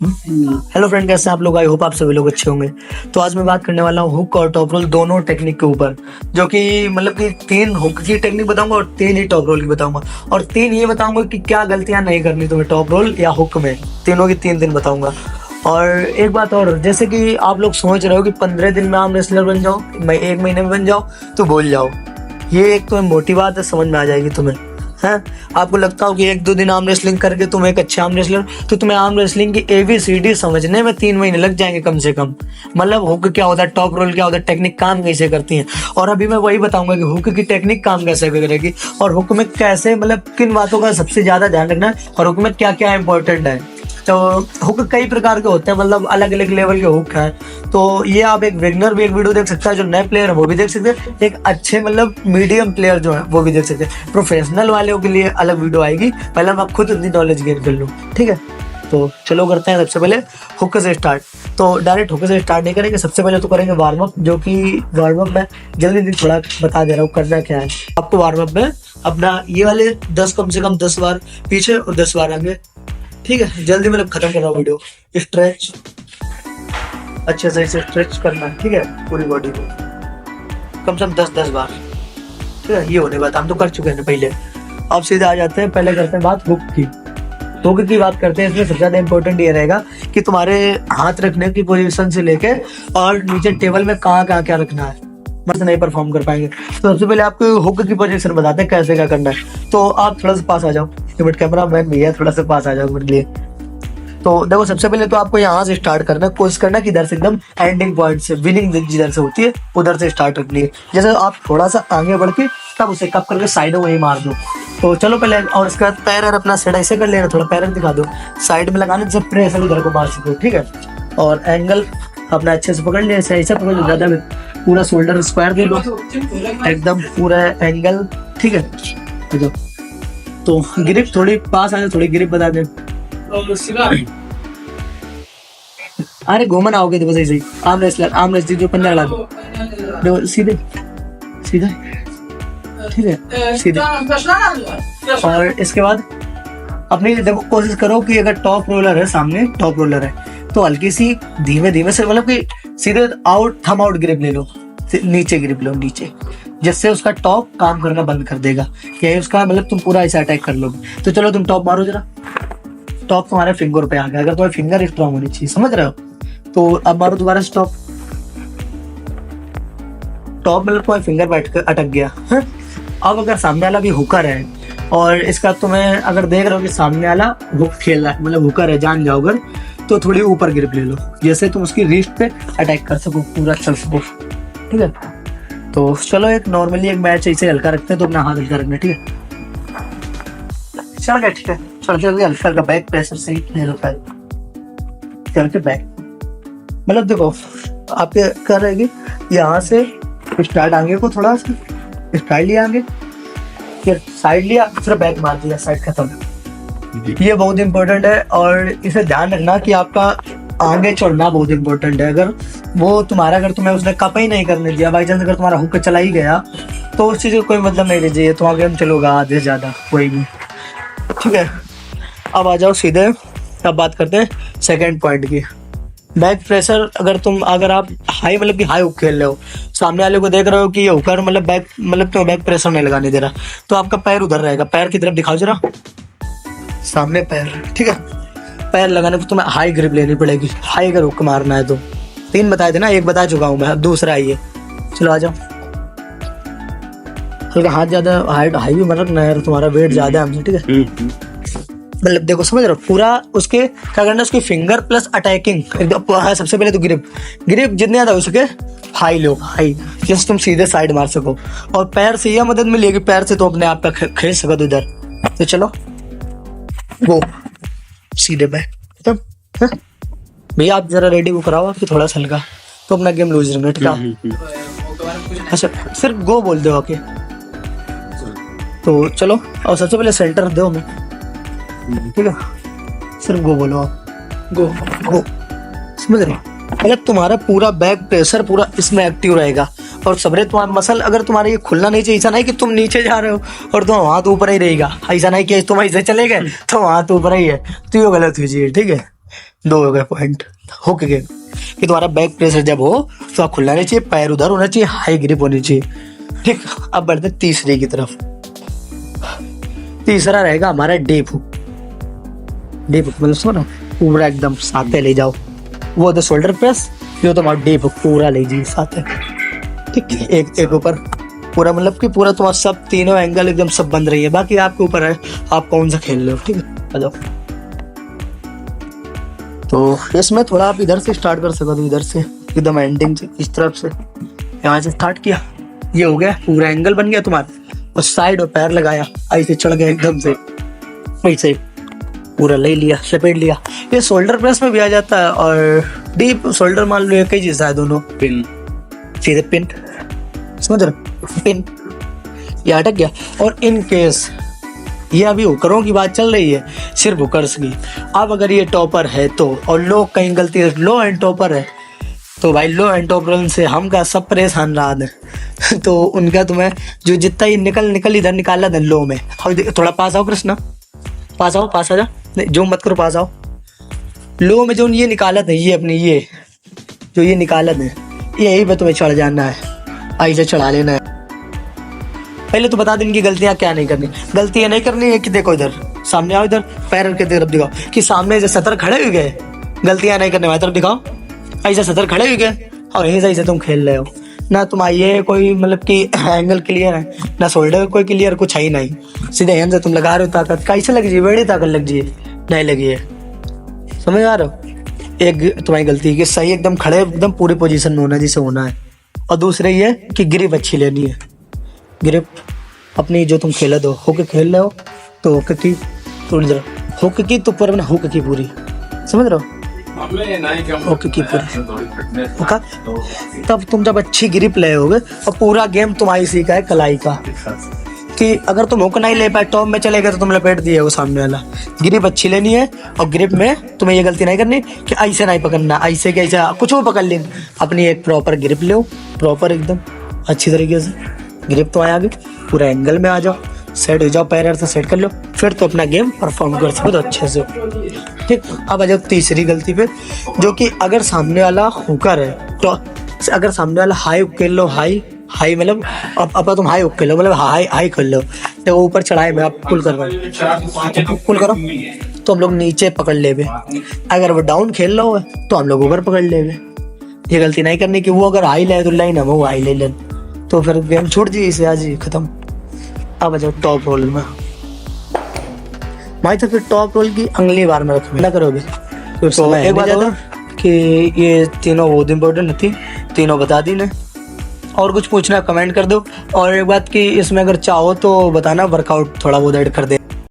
Hello friend, कैसे हैं आप लोग? आई होप आप सभी लोग अच्छे होंगे। तो आज मैं बात करने वाला हूँ हुक और टॉप रोल दोनों टेक्निक के ऊपर, जो कि मतलब कि 3 हुक की टेक्निक बताऊंगा और 3 ही टॉप रोल की बताऊंगा, और 3 ये बताऊंगा कि क्या गलतियां नहीं करनी तुम्हें टॉप रोल या हुक में। तीनों की 3 दिन बताऊंगा। और एक बात और, जैसे कि आप लोग सोच रहे हो कि 15 दिन में आर्म रेसलर बन जाओ, मैं 1 महीने में बन जाओ, तो भूल जाओ। ये एक तो मोटी बात है, समझ में आ जाएगी तुम्हें। है आपको लगता हो कि 1-2 दिन आर्म रेसलिंग करके तुम एक अच्छे आर्म रेसलर, तो तुम्हें आर्म रेसलिंग की ABCD समझने में 3 महीने लग जाएंगे कम से कम। मतलब हुक क्या होता है, टॉप रोल क्या होता है, टेक्निक काम कैसे करती है। और अभी मैं वही बताऊंगा कि हुक की टेक्निक काम कैसे करेगी, और हुक में कैसे, मतलब किन बातों का सबसे ज्यादा ध्यान रखना है, और हुक में क्या क्या इंपॉर्टेंट है। तो हुक कई प्रकार के होते हैं, मतलब अलग अलग लेवल के हुक हैं। तो ये आप एक बिगिनर भी एक वीडियो देख सकता है, जो नए प्लेयर है वो भी देख सकते हैं, एक अच्छे मतलब मीडियम प्लेयर जो है वो भी देख सकते हैं। प्रोफेशनल वालों के लिए अलग वीडियो आएगी, पहले मैं खुद इतनी नॉलेज गेन कर लूँ, ठीक है। तो चलो करते हैं सबसे पहले हुक से स्टार्ट। तो डायरेक्ट हुक से स्टार्ट नहीं करेंगे, सबसे पहले तो करेंगे वार्म अप, जो कि वार्म अप में जल्दी थोड़ा बता दे रहा हूँ करना क्या है आपको। वार्म अप में अपना ये वाले 10 कम से कम 10 बार पीछे और 10 बार आगे, ठीक है। जल्दी मतलब खत्म कर रहा हूँ वीडियो। स्ट्रेच अच्छे से इसे स्ट्रेच करना है, ठीक है, पूरी बॉडी को कम से कम 10-10 बार, ठीक है। ये होने बात हम तो कर चुके हैं पहले। अब सीधे आ जाते हैं, पहले करते हैं बात हुक की। हुक की बात करते हैं, इसमें सबसे ज्यादा इंपॉर्टेंट ये रहेगा कि तुम्हारे हाथ रखने की पोजीशन से लेके और नीचे टेबल में कहाँ कहाँ क्या रखना है, मत नहीं परफॉर्म कर पाएंगे। तो सबसे पहले आपको हुक की पोजीशन बताते हैं कैसे क्या करना है। तो आप थोड़ा सा पास आ जाओ, कैमरा मैन भी है, थोड़ा सा पास आ जाओ मेरे लिए। तो देखो सबसे पहले तो आपको यहाँ से स्टार्ट करना, कोशिश करना कि इधर से एकदम एंडिंग पॉइंट से, विनिंग जिधर से होती है उधर से स्टार्ट रखनी है। जैसे आप थोड़ा सा आगे बढ़ के तब उसे कप करके साइडों में ही मार दो। तो चलो पहले, और इसके बाद पैर अपना सेट ऐसे कर लेना, थोड़ा पैर दिखा दो साइड में लगाने से प्रेशर इधर को मार सको, ठीक है। और एंगल अपना अच्छे से पकड़ लिया, ऐसे पकड़ लो, ज्यादा पूरा शोल्डर स्क्वायर दे लो एकदम पूरा एंगल, ठीक है। तो ग्रिप थोड़ी पास आ जाए, थोड़ी ग्रिप बता दे। अरे घूमन आओगे तो बस ऐसे ही आर्म रेसलर जो पंजा लगा दो सीधे सीधे, ठीक है, सीधे। और इसके बाद अपनी देखो कोशिश करो कि अगर टॉप रोलर है सामने, टॉप रोलर है तो हल्की सी धीमे धीमे से, मतलब कि सीधे आउट थम आउट ग्रिप ले लो, नीचे ग्रिप लो नीचे, जिससे उसका टॉप काम करना बंद कर देगा। क्या उसका मतलब तुम पूरा ऐसा अटैक कर लोगे। तो चलो तुम टॉप मारो जरा, टॉप तुम्हारे फिंगर पे आ गया। अगर तुम्हारे फिंगर स्ट्रॉन्ग होनी चाहिए, समझ रहे हो। तो अब मारो दोबारा स्टॉप, टॉप मतलब तुम्हारे फिंगर पे अटक गया है। अब अगर सामने वाला भी हुकर है, और इसका तुम्हें अगर देख रहे हो कि सामने वाला हुक खेल रहा है, मतलब हुकर है, जान जाओ अगर, तो थोड़ी ऊपर ग्रिप ले लो, जैसे तुम उसकी रिस्ट पे अटैक कर सको, पूरा चल सको, ठीक है। तो चलो एक नॉर्मली एक मैच ऐसे हल्का रखते हैं, तो अपना हाथ हल्का रखना, ठीक है। चल गया, ठीक है। चल हल्का हल्का बैक प्रेशर से ही नहीं होता है, चल के बैक, मतलब देखो आपके कर रहेगी यहाँ से स्टार्ट, आगे को थोड़ा सा स्टाइल लिया, आगे फिर साइड लिया, फिर बैक मार दिया, साइड खत्म। ये बहुत इंपॉर्टेंट है, और इसे ध्यान रखना कि आपका आगे चढ़ना बहुत इंपॉर्टेंट है। अगर वो तुम्हारा, अगर तुम्हें उसने कप ही नहीं करने दिया, बाई चांस अगर तुम्हारा हुक चला ही गया, तो उस चीज़ का कोई मतलब नहीं रह, तो आगे हम चलोगा आधे ज़्यादा कोई नहीं, ठीक है। अब आ जाओ सीधे, अब बात करते हैं सेकंड पॉइंट की, बैक प्रेशर। अगर आप हाई, मतलब कि हाई हुक खेल रहे हो, सामने वाले को देख रहे हो कि ये हुकर मतलब बैक, मतलब तो बैक प्रेशर नहीं लगाने दे रहा, तो आपका पैर उधर रहेगा, पैर की तरफ दिखाओ जरा, सामने पैर, ठीक है। पैर लगाने को तुम्हें हाई ग्रिप लेनी पड़ेगी, हाई अगर हुक मारना है तो। 3 बताए थे ना, एक बता चुका हूँ मैं, अब दूसरा है। चलो आ जाओ, हल्का हाथ ज्यादा हाई भी मत रखना है, तुम्हारा वेट ज्यादा है हमसे, ठीक है। मतलब देखो समझ रहे हो पूरा, उसके क्या करना है, उसकी फिंगर प्लस अटैकिंग एकदम। सबसे पहले तो ग्रिप जितने ज्यादा हो सके हाई लो, हाई, जैसे तुम सीधे साइड मार सको, और पैर से यह मदद मिलेगी, पैर से तो अपने आप का खींच सको तो इधर। तो चलो वो सीधे बैक खत्म। भैया आप जरा रेडी को कराओ आपकी थोड़ा सा हल्का, तो अपना गेम लूज रहेंगे, ठीक है। अच्छा सिर्फ गो बोल दो आके, तो चलो। और सबसे पहले सेंटर दो हमें, ठीक है, सिर्फ गो बोलो आप, गो गो, समझ रहे हो। मतलब तुम्हारा पूरा बैक प्रेशर पूरा इसमें एक्टिव रहेगा, और सबरे तुम्हारा मसल, अगर तुम्हारा ये खुलना नहीं चाहिए, ऐसा नहीं कि तुम नीचे जा रहे हो और तुम हाथ ऊपर ही रहेगा, ऐसा नहीं कि तुम ऐसे चले गए तो हाथ ऊपर ही है, तो ये गलत हुई, ठीक है। दो हो गए पॉइंट हुक के कि तुम्हारा बैक प्रेशर जब हो तो आप खुलना नहीं चाहिए, पैर उधर होना चाहिए, हाई ग्रिप होनी चाहिए। ठीक, अब बढ़ते तीसरे की तरफ। तीसरा रहेगा हमारा डीप हुक। डीप हुक मतलब सुनो पूरा एकदम साथे ले जाओ, वो तो शोल्डर प्रेस, जो तुम्हारा डीप हुक पूरा ले जाइए साथे। ठीक, एक ऊपर पूरा मतलब कि पूरा तुम्हारा सब तीनों एंगल एकदम सब बंद रही है, बाकी आपके ऊपर है आप कौन सा खेल रहे हो। ठीक है, आ जाओ। तो इसमें थोड़ा आप इधर से स्टार्ट कर सको, तो इधर से एकदम एंडिंग से इस तरफ से यहाँ से स्टार्ट किया, ये हो गया पूरा एंगल बन गया तुम्हारा, और साइड और पैर लगाया, ऐसे चढ़ गया एकदम से, ऐसे पूरा ले लिया, लपेट लिया। ये शोल्डर प्रेस में भी आ जाता है, और डीप शोल्डर मान लो एक ही चीज है दोनों, पिन, सीधे पिन, समझ रहे, पिन, ये अटक गया। और इन केस ये अभी हुकरों की बात चल रही है, सिर्फ हुकर्स की। अब अगर ये टॉपर है तो, और लो कहीं गलती है, लो एंड टॉपर है तो भाई लो एंड टॉपर से हम का सब परेशान रहा है तो उनका तुम्हें जो जितना ही निकल इधर निकाला था लो में। और थोड़ा पास आओ कृष्णा, पास आओ, पास आ जा, नहीं जो मत करो, पास आओ। लो में जो ये निकाला था, ये अपनी ये जो ये निकाला था, यही पे तुम्हें चढ़ जाना है, ऐसे चढ़ा लेना है। पहले तो बता दें इनकी गलतियां क्या नहीं करनी। गलतियां नहीं करनी है कि देखो इधर सामने आओ, इधर पैर के तरफ दिखाओ कि सामने से 70 खड़े हुए गए, गलतियां नहीं करने वाली तरफ दिखाओ, ऐसे 70 खड़े हुए गए और यहीं से तुम खेल रहे हो ना। तुम्हारा ये कोई मतलब कि एंगल क्लियर है ना, शोल्डर कोई क्लियर कुछ है ही नहीं, सीधे यहाँ से तुम लगा रहे हो ताकत, कैसे लग जाए, बड़ी ताकत लग जाए, नहीं लगी है, समझ आ रहे हो। एक तुम्हारी गलती कि सही एकदम खड़े एकदम पूरी पोजीशन में होना जिसे होना है, और दूसरे ये कि ग्रिप अच्छी लेनी है। ग्रिप अपनी जो तुम खेल दो, हुक खेल रहे हो तो हुक की थोड़ी देर, हुक की तो पूरा हुक की पूरी, समझ रहे हो, हुक की पूरी हुक। तब तुम जब अच्छी ग्रिप ले होगे, और पूरा गेम तुम्हारी सीखा है कलाई का, कि अगर तुम हुक नहीं ले पाए टॉप में चले गए तो तुम लपेट दिए वो सामने वाला। ग्रिप अच्छी लेनी है, और ग्रिप में तुम्हें ये गलती नहीं करनी कि ऐसे नहीं पकड़ना, ऐसे कि ऐसा कुछ वो पकड़ लेना, अपनी एक प्रॉपर ग्रिप लो, प्रॉपर एकदम अच्छी तरीके से ग्रिप तो आया, पूरा एंगल में आ जाओ, सेट हो जाओ, पैर से सेट कर लो, फिर तो अपना गेम परफॉर्म कर सको तो अच्छे से। ठीक, अब आ जाओ तीसरी गलती पे, जो कि अगर सामने वाला हुकर है तो अगर सामने वाला हाई हुक खेल लो, हाई मतलब अब तुम हाई हुक खेल लो, मतलब हाई खेल लो, तो ऊपर चढ़ाए में आप पुल करो तो हम लोग नीचे पकड़ लेवे, अगर वो डाउन खेल लो तो हम लोग ऊपर पकड़ लेवे। ये गलती नहीं करनी कि वो अगर हाई ले तो लाइन है वो हाई ले लें, तो फिर गेम छोड़ दिए इसे, आज ही खत्म। अब आ जाओ टॉप रोल में भाई, तो फिर टॉप रोल की अगली बार में रखें ना करोगे तो एक बात और कि ये तीनों बहुत इंपॉर्टेंट थी, तीनों बता दी ने, और कुछ पूछना कमेंट कर दो। और एक बात कि इसमें अगर चाहो तो बताना वर्कआउट थोड़ा बहुत ऐड कर दे।